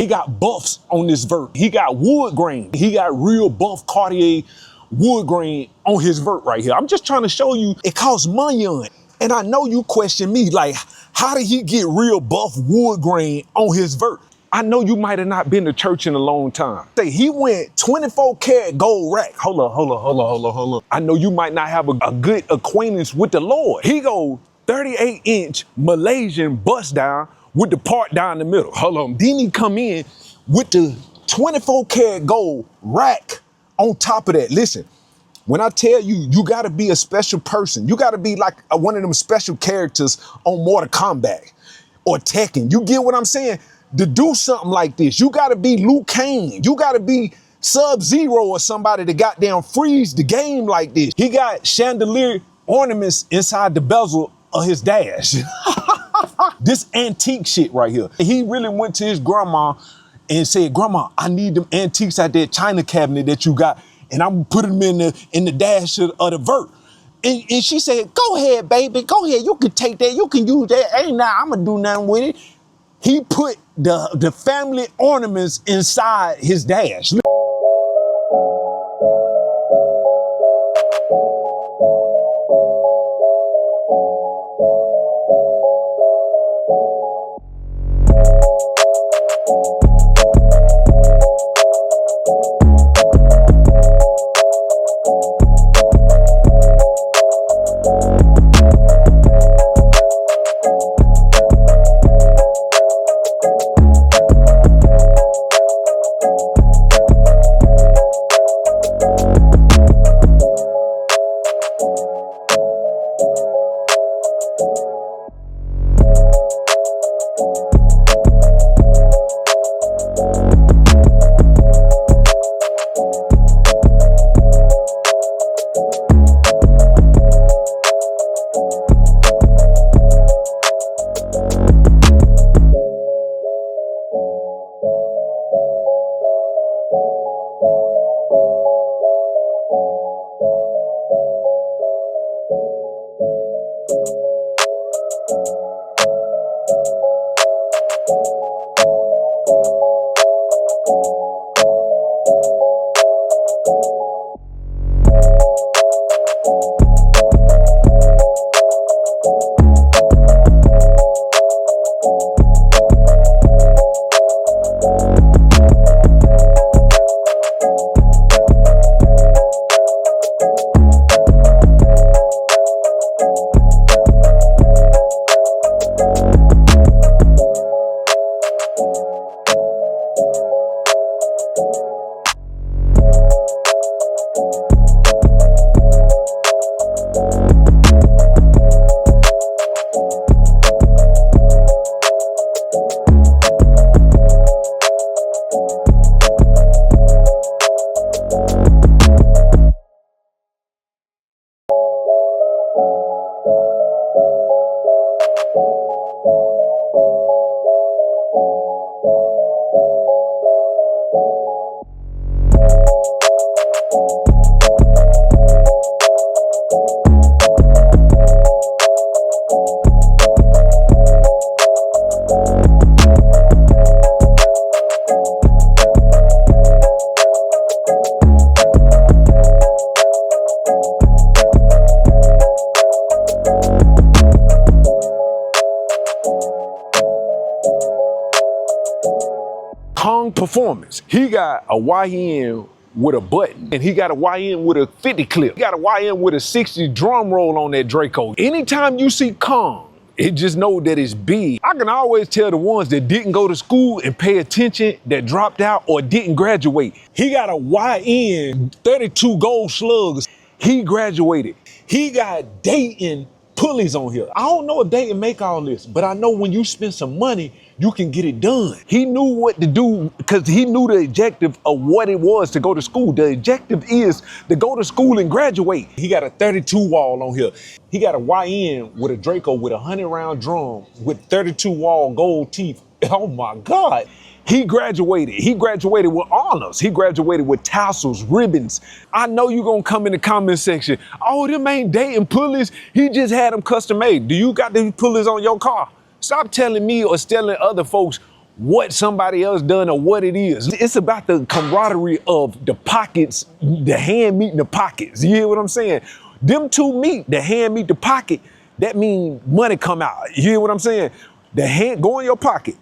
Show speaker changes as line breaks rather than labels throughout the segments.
He got buffs on this vert. He got wood grain. He got real buff Cartier wood grain on his vert right here. I'm just trying to show you it costs money on it. And I know you question me, like, how did he get real buff wood grain on his vert? I know you might have not been to church in a long time. Say he went 24 karat gold rack. Hold on. I know you might not have a good acquaintance with the Lord. He go 38-inch Malaysian bust down with the part down the middle. Hold on. Then he come in with the 24 karat gold rack on top of that. Listen, when I tell you, you gotta be a special person. You gotta be like one of them special characters on Mortal Kombat or Tekken. You get what I'm saying? To do something like this, you gotta be Liu Kang. You gotta be Sub-Zero or somebody to goddamn freeze the game like this. He got chandelier ornaments inside the bezel of his dash. This antique shit right here. He really went to his grandma and said, "Grandma, I need them antiques out there China cabinet that you got, and I'm putting them in the dash of the vert." And she said, "Go ahead, baby, go ahead. You can take that. You can use that. Ain't now I'm gonna do nothing with it." He put the family ornaments inside his dash. Kong Performance. He got a YN with a button, and he got a YN with a 50 clip. He got a YN with a 60 drum roll on that Draco. Anytime you see Kong, it just know that it's big. I can always tell the ones that didn't go to school and pay attention, that dropped out or didn't graduate. He got a YN 32 gold slugs. He graduated. He got Dayton pulleys on here. I don't know if Dayton make all this, but I know when you spend some money, you can get it done. He knew what to do because he knew the objective of what it was to go to school. The objective is to go to school and graduate. He got a 32 wall on here. He got a YN with a Draco with a 100-round drum with 32 wall gold teeth. Oh my God. He graduated. He graduated with honors. He graduated with tassels, ribbons. I know you're gonna come in the comment section. Oh, them ain't Dayton pulleys. He just had them custom made. Do you got these pulleys on your car? Stop telling me or telling other folks what somebody else done or what it is. It's about the camaraderie of the pockets, the hand meeting the pockets. You hear what I'm saying? Them two meet, the hand meet the pocket, that means money come out. You hear what I'm saying? The hand go in your pocket.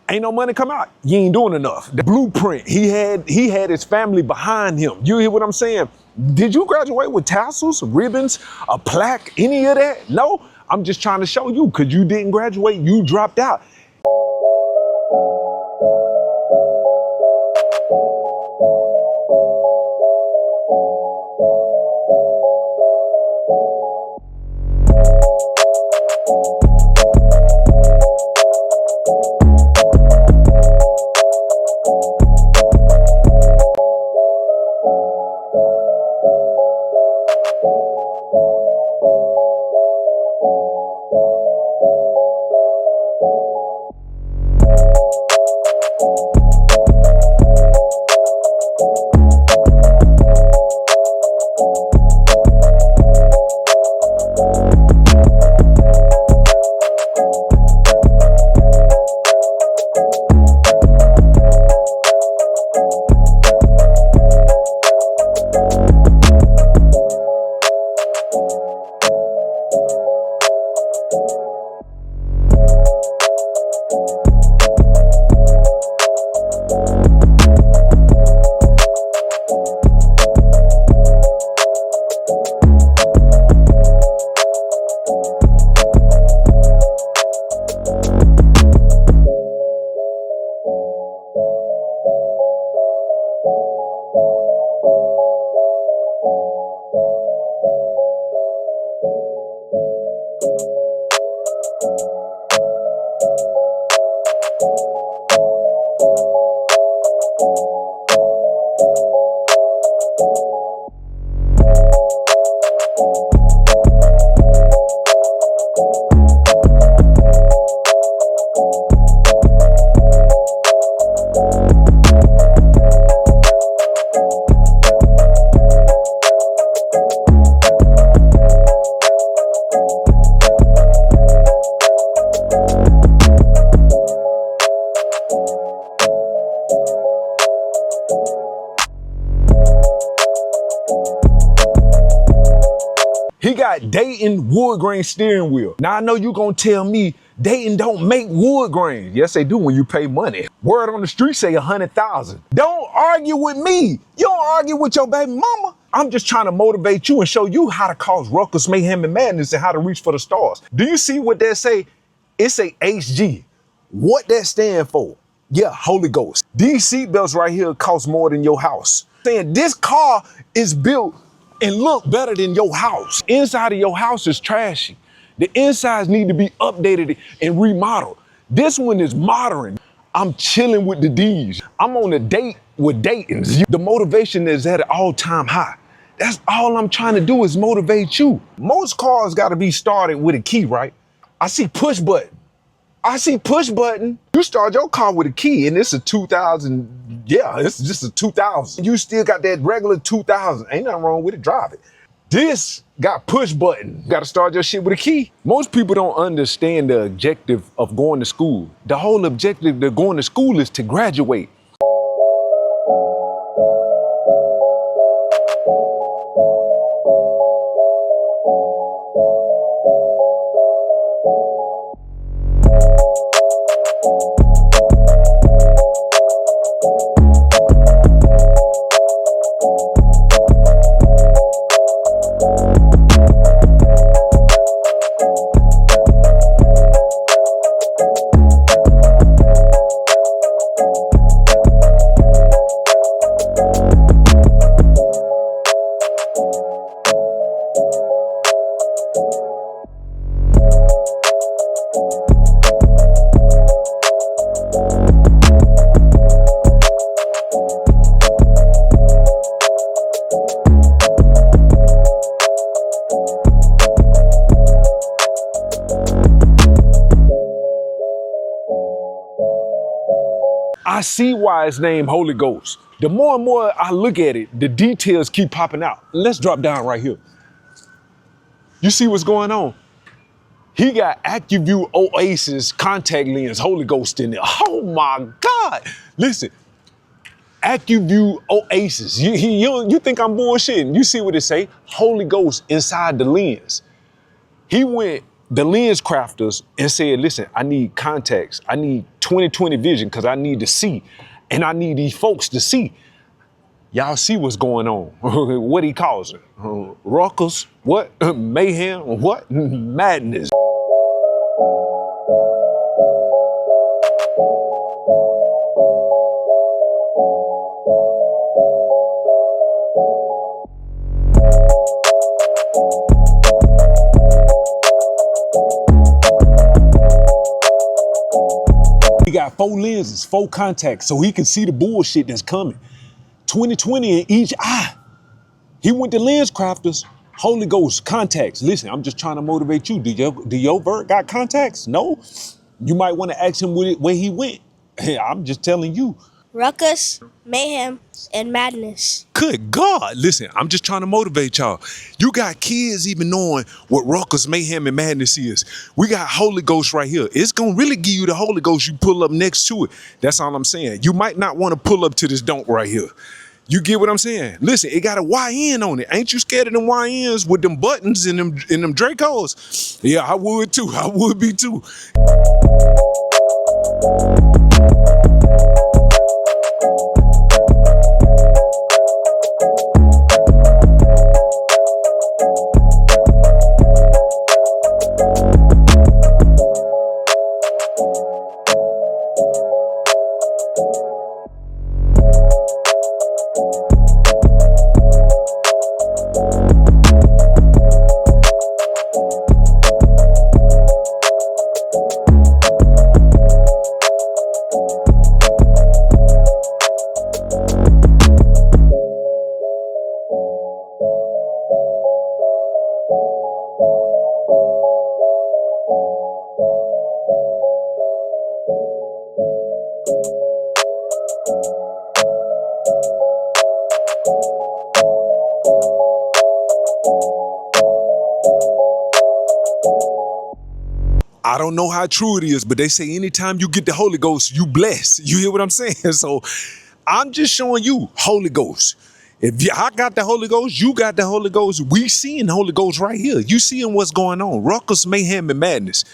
Ain't no money come out. You ain't doing enough. The blueprint, he had his family behind him. You hear what I'm saying? Did you graduate with tassels, ribbons, a plaque, any of that? No, I'm just trying to show you, because you didn't graduate, you dropped out. He got Dayton wood grain steering wheel. Now I know you gonna tell me Dayton don't make wood grain. Yes, they do when you pay money. Word on the street say 100,000. Don't argue with me. You don't argue with your baby mama. I'm just trying to motivate you and show you how to cause ruckus, mayhem, and madness and how to reach for the stars. Do you see what that say? It say HG. What that stand for? Yeah, Holy Ghost. These seatbelts right here cost more than your house. Saying this car is built and look better than your house. Inside of your house is trashy. The insides need to be updated and remodeled. This one is modern. I'm chilling with the D's. I'm on a date with Dayton's. The motivation is at an all-time high. That's all I'm trying to do is motivate you. Most cars gotta be started with a key, right? I see push button. You start your car with a key and it's a 2000. Yeah, it's just a 2000. You still got that regular 2000. Ain't nothing wrong with it, drive it. This got push button. Got to start your shit with a key. Most people don't understand the objective of going to school. The whole objective of going to school is to graduate. I see why it's named Holy Ghost. The more and more I look at it, the details keep popping out. Let's drop down right here. You see what's going on? He got AccuView Oasis contact lens Holy Ghost in there. Oh my God. Listen, AccuView Oasis. You think I'm bullshitting. You see what it say? Holy Ghost inside the lens. He went the lens crafters and said, listen, I need contacts. I need 20/20 vision because I need to see. And I need these folks to see. Y'all see what's going on. What he calls it. Ruckus. What? Mayhem. What? Madness. He got 4 lenses, 4 contacts, so he can see the bullshit that's coming. 20/20 in each eye. He went to lens crafters, Holy Ghost contacts. Listen, I'm just trying to motivate you. Do your vert got contacts? No? You might want to ask him where he went. Hey, I'm just telling you.
Ruckus, mayhem, and madness.
Good God. Listen, I'm just trying to motivate y'all. You got kids even knowing what ruckus, mayhem, and madness is. We got Holy Ghost right here. It's going to really give you the Holy Ghost. You pull up next to it. That's all I'm saying. You might not want to pull up to this donk right here. You get what I'm saying? Listen, it got a YN on it. Ain't you scared of them YNs with them buttons and them Dracos? Yeah, I would too. I would be too. I don't know how true it is, but they say anytime you get the Holy Ghost, you bless. You hear what I'm saying? So I'm just showing you Holy Ghost. If I got the Holy Ghost, you got the Holy Ghost. We seeing the Holy Ghost right here. You seeing what's going on. Ruckus, mayhem, and madness.